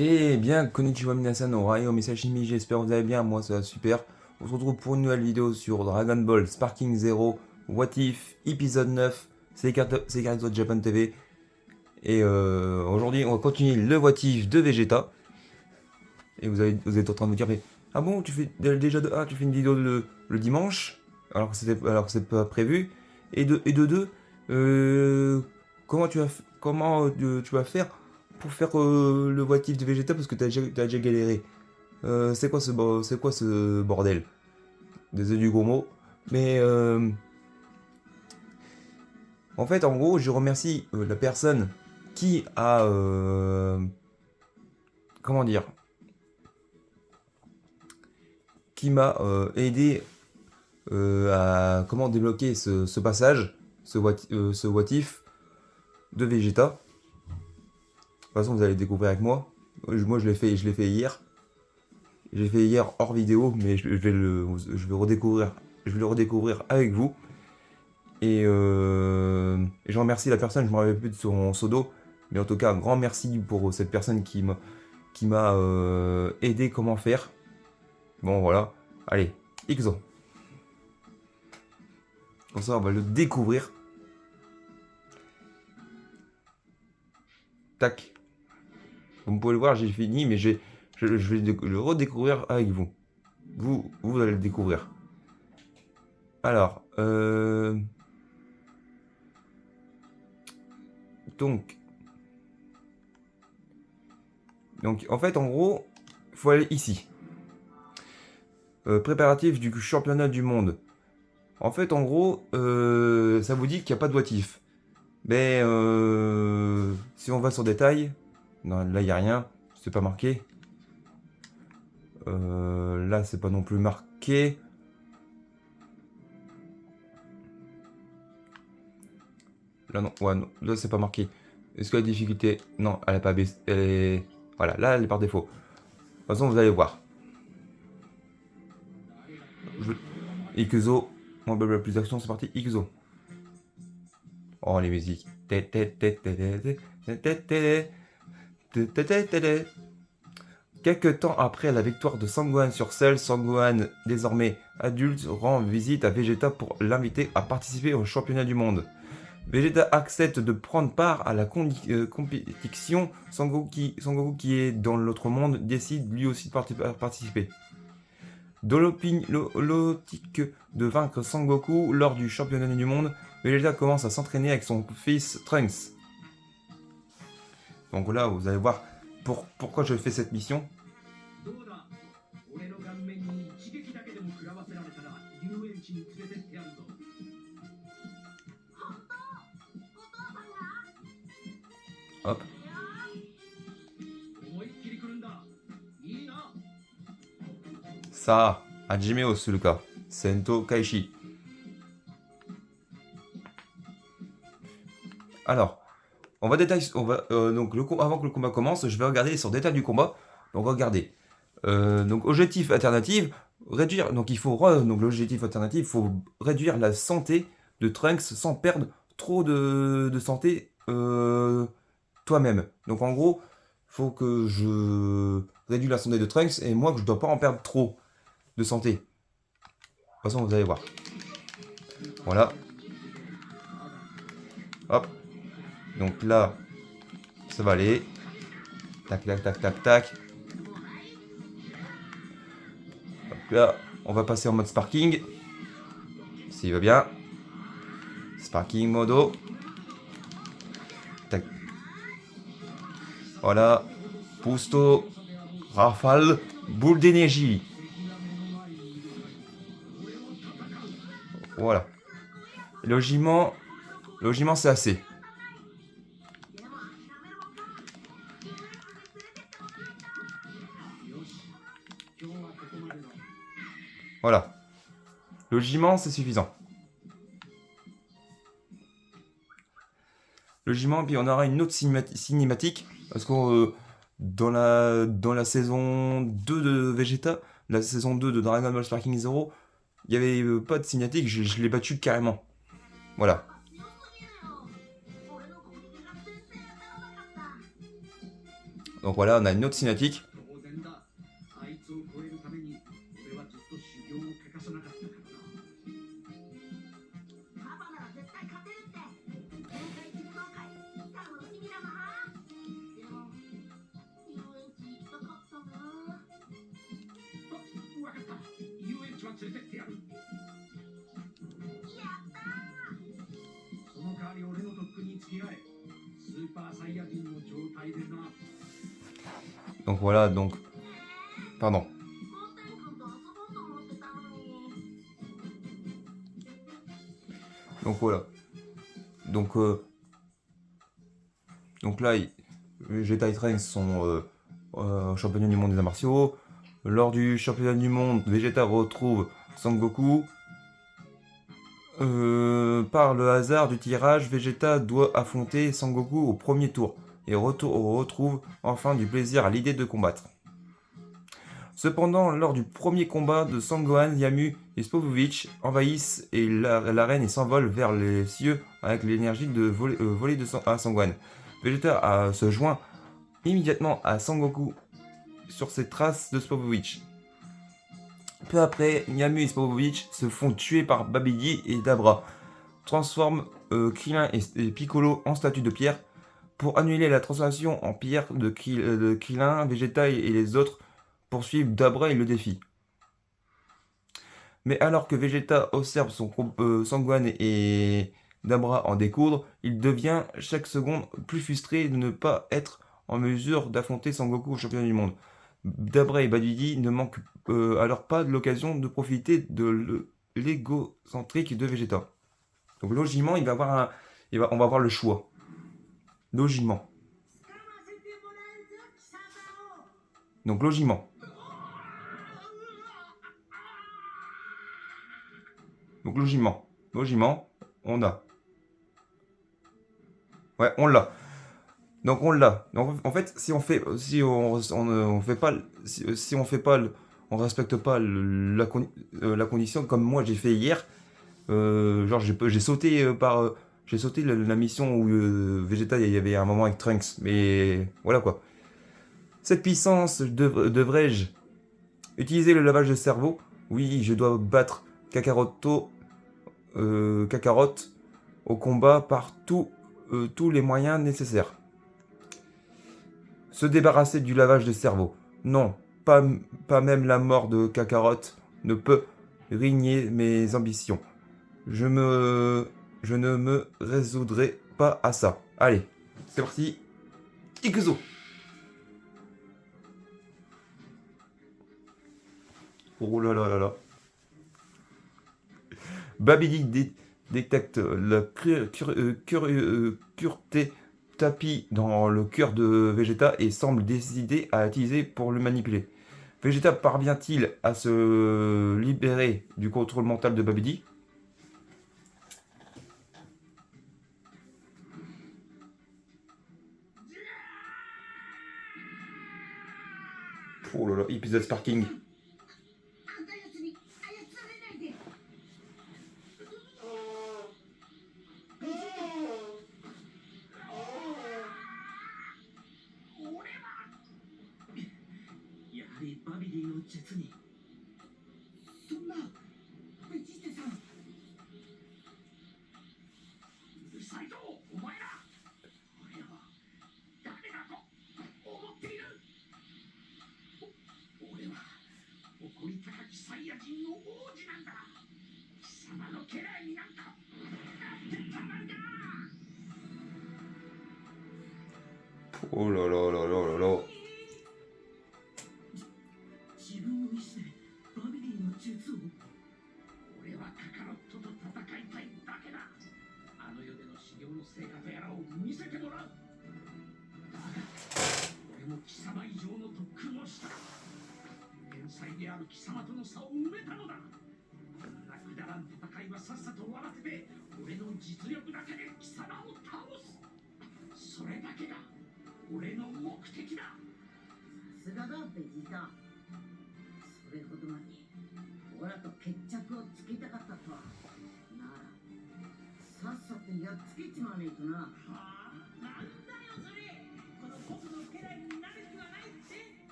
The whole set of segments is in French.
Eh bien, konnichiwa minasan, Ohio Misashimi, j'espère que vous allez bien, moi ça va super. On se retrouve pour une nouvelle vidéo sur Dragon Ball Sparking Zero, What If, épisode 9, c'est les cartes de Japan TV. Et aujourd'hui, on va continuer le What If de Vegeta. Et vous êtes en train de vous dire, mais ah bon, tu fais déjà tu fais une vidéo le dimanche, alors que c'est pas prévu. Et de deux, comment tu vas faire pour faire le What If de Vegeta parce que t'as déjà galéré. C'est quoi ce bordel? Désolé du gros mot. Mais en fait, en gros, je remercie la personne qui a comment dire, qui m'a aidé à comment débloquer ce passage, ce what if de Vegeta. De toute façon, vous allez le découvrir avec moi. Moi, je l'ai fait hier. J'ai fait hier hors vidéo, mais je vais le redécouvrir avec vous. Et je remercie la personne, je ne me rappelle plus de son pseudo, mais en tout cas, un grand merci pour cette personne qui m'a aidé comment faire. Bon, voilà. Allez, Ixo. Comme ça, on va le découvrir. Tac. Comme vous pouvez le voir, j'ai fini, mais je vais le redécouvrir avec vous. Vous allez le découvrir. Alors, donc, en fait, en gros, il faut aller ici. Préparatif du championnat du monde. En fait, en gros, ça vous dit qu'il n'y a pas de what if. Mais si on va sur détail, non, là il n'y a rien, c'est pas marqué. Là c'est pas non plus marqué. Là non, ouais, non, là c'est pas marqué. Est-ce que la difficulté, non, elle est pas baissée, elle est, voilà, là elle est par défaut. De toute façon, vous allez voir. Ikuzo, moi plus d'action, c'est parti, Ikuzo. Oh les musiques. Quelques temps après la victoire de Sangohan sur Cell, Sangohan, désormais adulte, rend visite à Vegeta pour l'inviter à participer au championnat du monde. Vegeta accepte de prendre part à la compétition. Sangoku, qui est dans l'autre monde, décide lui aussi de participer. Dans l'optique de vaincre Sangoku lors du championnat du monde, Vegeta commence à s'entraîner avec son fils Trunks. Donc là, vous allez voir pourquoi je fais cette mission. Hop. Ça, Hajime o Suruka, Sento Kaishi. Alors, on va détailler. Donc, avant que le combat commence, je vais regarder sur détail du combat. Donc, regardez. Donc, objectif alternatif, réduire. Donc, donc l'objectif alternatif, il faut réduire la santé de Trunks sans perdre trop de santé toi-même. Donc, en gros, il faut que je réduise la santé de Trunks et moi que je dois pas en perdre trop de santé. De toute façon, vous allez voir. Voilà. Hop. Donc là, ça va aller. Tac, tac, tac, tac, tac. Donc là, on va passer en mode sparking. S'il va bien. Sparking modo. Tac. Voilà. Pusto. Rafale. Boule d'énergie. Voilà. Logiment, c'est assez. Voilà. Logiment, c'est suffisant. Logiment, puis on aura une autre cinématique. Parce que dans la saison 2 de Vegeta, la saison 2 de Dragon Ball Sparking Zero, il n'y avait pas de cinématique, je l'ai battu carrément. Voilà. Donc voilà, on a une autre cinématique. Donc voilà, donc... Pardon. Donc voilà. Donc là, Vegeta et Trunks sont championnats du monde des arts martiaux. Lors du championnat du monde, Vegeta retrouve Sangoku. Par le hasard du tirage, Vegeta doit affronter Sangoku au premier tour et retrouve enfin du plaisir à l'idée de combattre. Cependant, lors du premier combat de Sangohan, Yamu et Spopovich envahissent l'arène et s'envolent vers les cieux avec l'énergie de voler à Sangohan. Vegeta se joint immédiatement à Sangoku sur ses traces de Spopovich. Peu après, Yamu et Spopovich se font tuer par Babidi et Dabra, transforment Krillin et Piccolo en statues de pierre. Pour annuler la transformation en pierre de Krillin, Vegeta et les autres poursuivent Dabra et le défient. Mais alors que Vegeta observe Sangohan et Dabra en découdre, il devient chaque seconde plus frustré de ne pas être en mesure d'affronter Sangoku au championnat du monde. Dabra et Babidi ne manquent alors pas de l'occasion de profiter de l'égocentrique de Vegeta. Donc logiquement, on va avoir le choix. Logiquement. Donc logiquement. Logiquement, on a. Ouais, on l'a. Donc on l'a. Donc en fait, si on fait pas, si on fait pas, on respecte pas la condition comme moi j'ai fait hier. Genre j'ai sauté j'ai sauté la mission où Vegeta il y avait un moment avec Trunks. Mais voilà quoi. Cette puissance devrais-je utiliser le lavage de cerveau? Oui, je dois battre Kakarot au combat par tous les moyens nécessaires. Se débarrasser du lavage de cerveau. Non, pas même la mort de Kakarot ne peut régner mes ambitions. Je ne me résoudrai pas à ça. Allez, c'est parti. Ikuzo. Oh là là là là. Babidi détecte la curiosité tapis dans le cœur de Vegeta et semble décidé à l'utiliser pour le manipuler. Vegeta parvient-il à se libérer du contrôle mental de Babidi? Oh là là, épisode Sparking. Oh là là là là là là.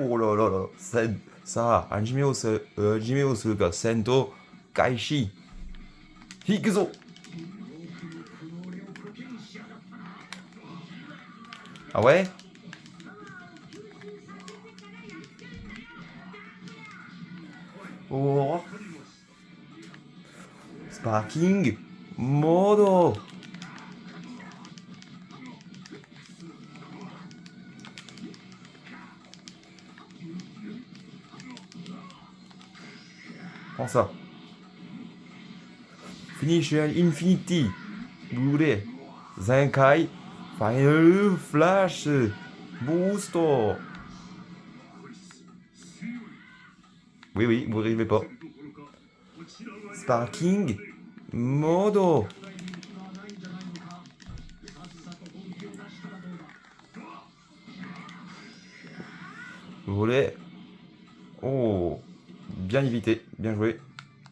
Oh là là là. Ça, Hajimeをするか、戦闘開始。行くぞ。Ah ouais? Oh. Sparking modo. Prends ça. Finisher Infinity. Blu-ray. Zenkai. Final Flash. Boost. Oui, oui, vous n'arrivez pas. Sparking modo. Vous voulez. Oh. Bien évité. Bien joué.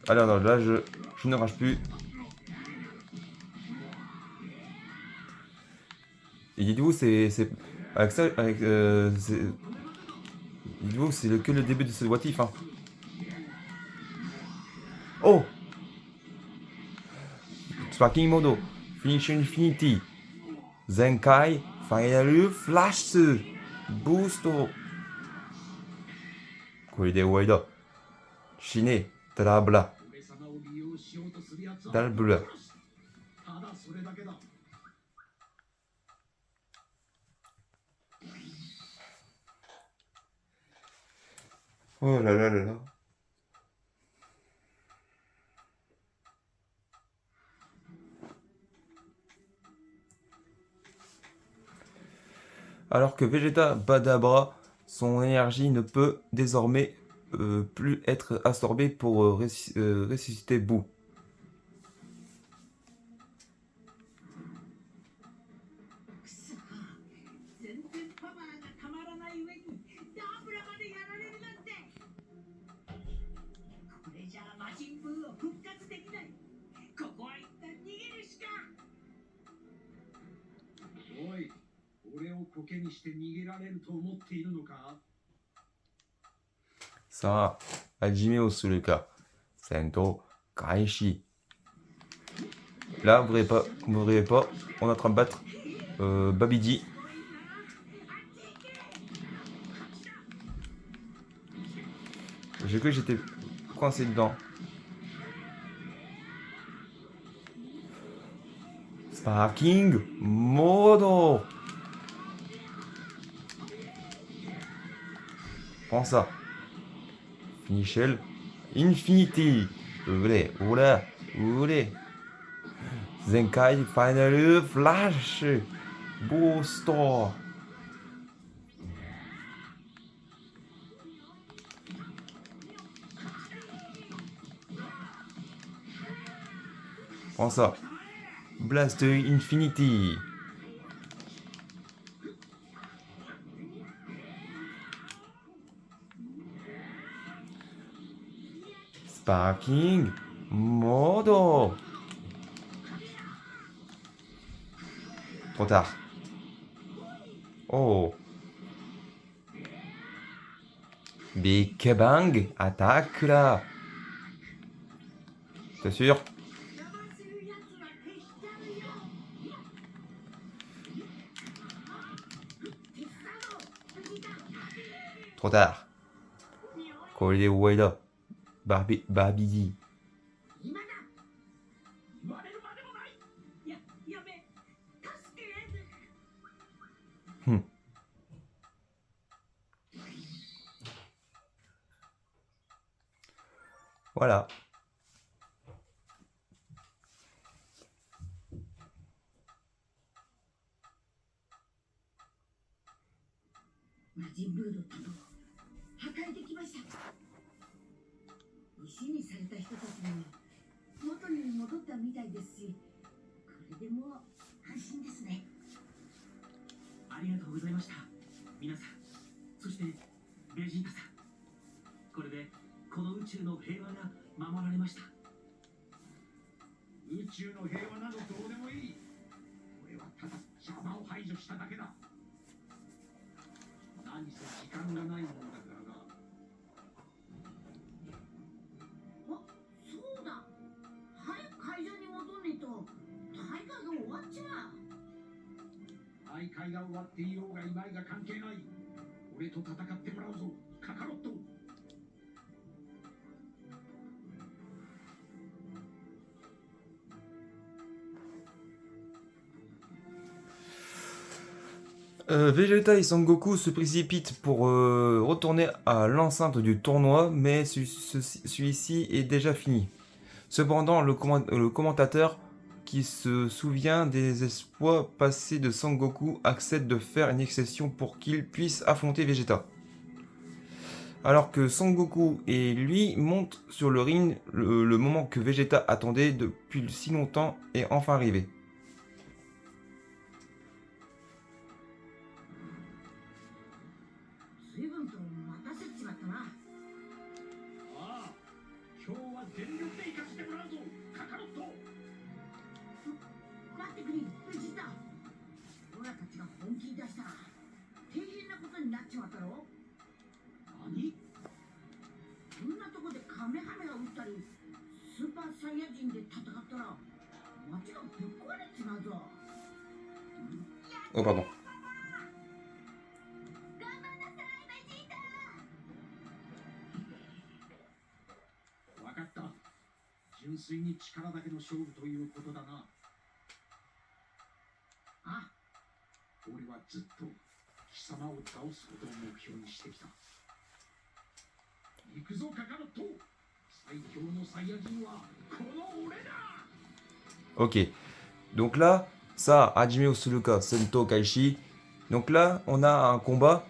Allez, non, là, je ne rage plus. Et dites-vous, c'est. Avec ça. Dites-vous, c'est que le début de ce doigtif. Hein. Oh! Sparking Modo. Finish Infinity. Zenkai. Final Flash. Boost. これで終わりだ。死ね。ダラブラ。ダラブラ。Oh là là là là. Alors que Vegeta Badabra, son énergie ne peut désormais plus être absorbée pour ressusciter Boo. Ça, Hajime au Suluka. Sento Kaishi. Là, vous ne verrez pas, on est en train de battre Babidi. J'ai cru que j'étais coincé dedans. Sparking Modo. Prends ça. Michel Infinity. Oulé, oula, oulé. Zenkai Final Flash. Boost. Prends ça. Blast Infinity. Sparking Modo. Trop tard. Oh. Big Bang attaque là. T'es sûr? Trop tard. これで終わりだ。バビディ。Voilà. 中の平和などどうでもいい。俺はただ邪魔を排除しただけだ。何せ時間がないものだからな。あ、そうだ。早く会場に戻んねえと大会が終わっちまう。大会が終わっていようがいまいが関係ない。俺と戦ってもらうぞ、カカロット。Vegeta et Son Goku se précipitent pour retourner à l'enceinte du tournoi, mais celui-ci est déjà fini. Cependant, le commentateur, qui se souvient des exploits passés de Son Goku, accepte de faire une exception pour qu'il puisse affronter Vegeta. Alors que Son Goku et lui montent sur le ring, le moment que Vegeta attendait depuis si longtemps est enfin arrivé. 随分と待たせちまったな。ああ、今日は全力で行かせてもらうぞ、カカロット。待ってくれ、ベジータ。オラたちが本気に出したら大変なことになっちまったろ。何？こんなとこでカメハメハ打ったりスーパーサイヤ人で戦ったら街がぶっ壊れちまうぞ。Oh pardon. わかった。純粋に力だけの勝負ということだな。あ、俺はずっと貴様を倒すことを目標にしてきた。行くぞカカロット。最強のサイヤ人はこの俺だ。 Ok. Donc là, ça, Hajime Osuluka, Sento Kaishi. Donc là, on a un combat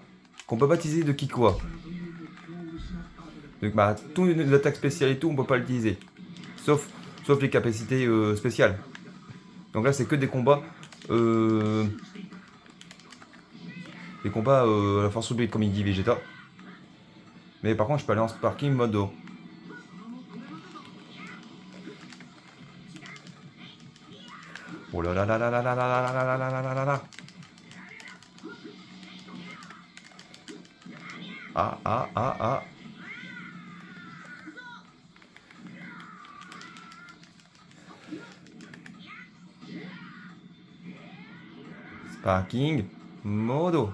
qu'on peut pas utiliser de Kikoa. Donc bah, toutes les attaques spéciales et tout, on peut pas l'utiliser. Sauf les capacités spéciales. Donc là, c'est que des combats... des combats à la force brute, comme il dit Vegeta. Mais par contre, je peux aller en sparking modo. Oh là là là là là là là là là là là là là là. Ah ah ah ah. Sparking modo.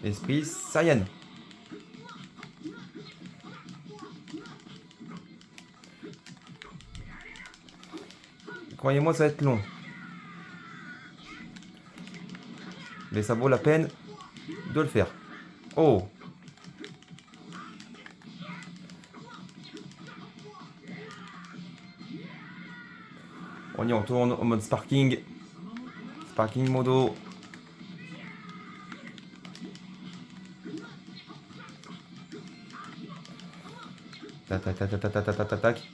Esprit Saiyan. Croyez-moi, ça va être long. Mais ça vaut la peine de le faire. Oh! On y retourne en mode sparking. Sparking modo. Tac tac tac tac tac tac tac tac tac.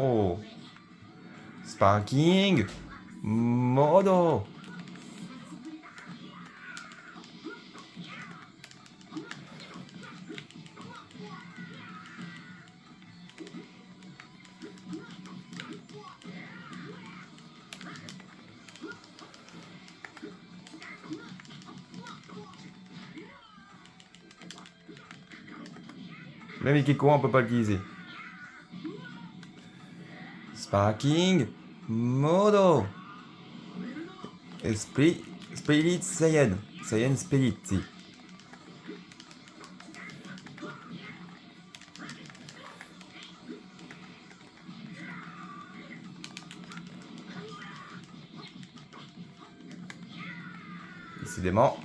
Oh! Sparking modo. Même Ikeko, on peut pas l'utiliser. Sparking modo. Spirit Saiyan. Saiyan Spirit. Si. Décidément.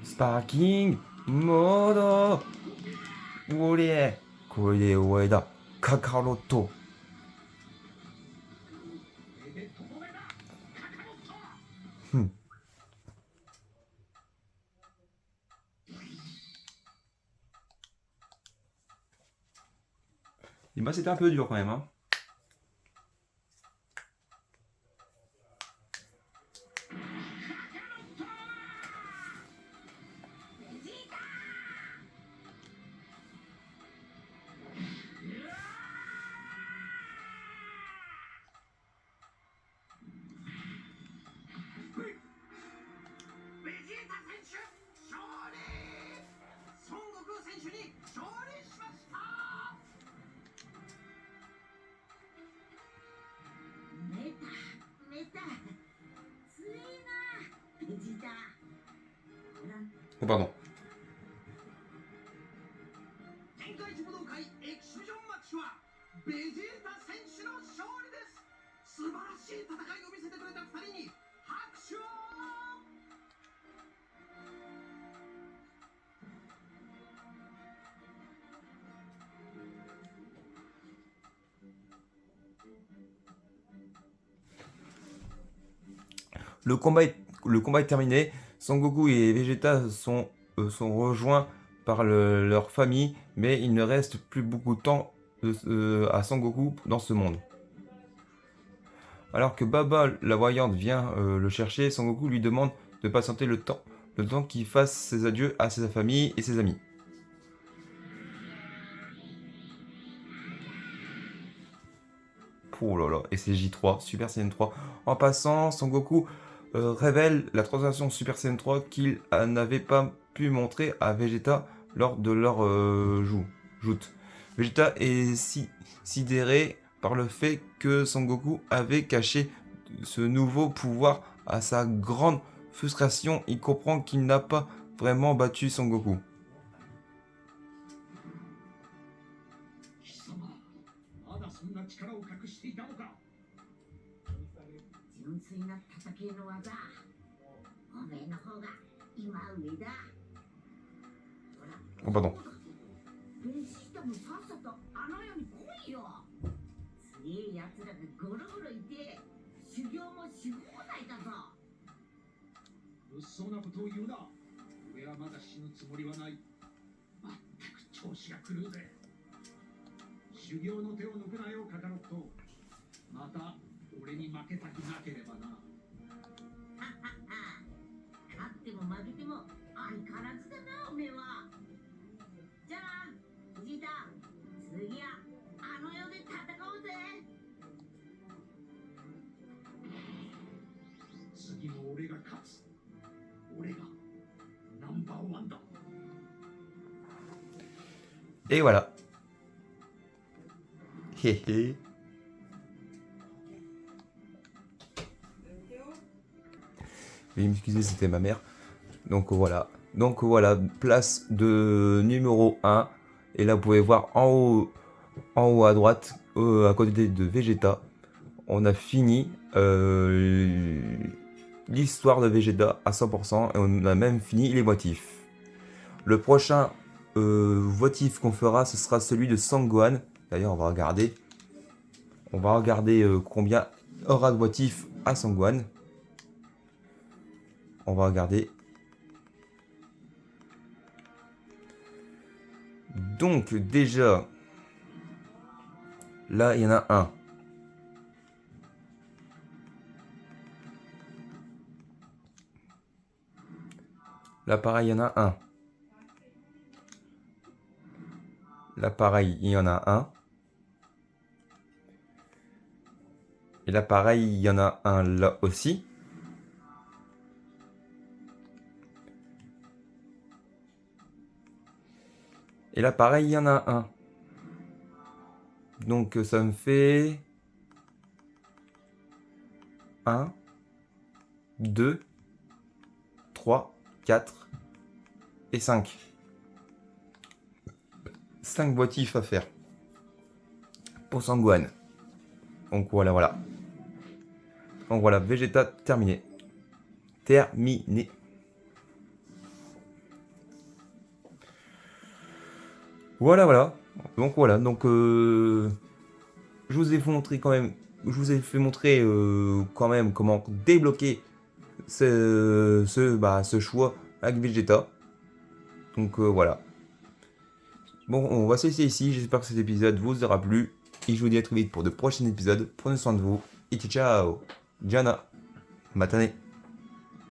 Sparking modo. Olie. Koide Ueda. Kakaroto. Et bah c'était un peu dur quand même, hein. Oh pardon. 天下一武道会エキシビジョンマッチはベジータ選手の勝利です。素晴らしい戦いを見せてくれた2人に拍手を。 Le combat est terminé. Sangoku et Vegeta sont rejoints par leur famille, mais il ne reste plus beaucoup de temps à Sangoku dans ce monde. Alors que Baba la voyante vient le chercher, Sangoku lui demande de patienter le temps qu'il fasse ses adieux à sa famille et ses amis. Oh là là, et c'est J3, Super Saiyan 3. En passant, Sangoku révèle la transformation Super Saiyan 3 qu'il n'avait pas pu montrer à Vegeta lors de leur joute. Vegeta est sidéré par le fait que Sangoku avait caché ce nouveau pouvoir. À sa grande frustration, il comprend qu'il n'a pas vraiment battu Sangoku. 貴様まだそんな力を隠していたのか。純粋な叩きの技。おめえの方が今上だ。 Oh pardon. ベジータもさっさとあの世に来いよ。強い奴らがゴロゴロいて修行もし放題だぞ。物騒なことを言うな。俺はまだ死ぬつもりはない。まったく調子が狂うぜ。修行の手を抜くなよカカロット。また俺に負けたくなければな。勝っても負けても相変わらずだなおめえは。じゃあな、ジータ。次はあの世で戦おうぜ。次も俺が勝つ。俺がナンバーワンだ。 Et voilà. Hé hé. Veuillez m'excuser, c'était ma mère. Donc voilà, place de numéro 1. Et là, vous pouvez voir en haut à droite, à côté de Vegeta, on a fini l'histoire de Vegeta à 100%. Et on a même fini les motifs. Le prochain votif qu'on fera, ce sera celui de Sangohan. D'ailleurs, on va regarder combien aura de motifs à Sangohan. On va regarder. Donc déjà, là il y en a un. Là pareil, il y en a un. Là pareil, il y en a un. Et là pareil, il y en a un là aussi. Et là pareil, il y en a un. Donc ça me fait 1, 2, 3, 4 et 5. 5 motifs à faire pour Sangohan. Donc voilà. Donc voilà, Vegeta terminé. Terminé. Voilà. Donc je vous ai montré quand même. Je vous ai fait montrer quand même comment débloquer ce choix avec Vegeta. Donc voilà. Bon, on va se laisser ici. J'espère que cet épisode vous aura plu. Et je vous dis à très vite pour de prochains épisodes. Prenez soin de vous. Et ciao. Jana. Matane.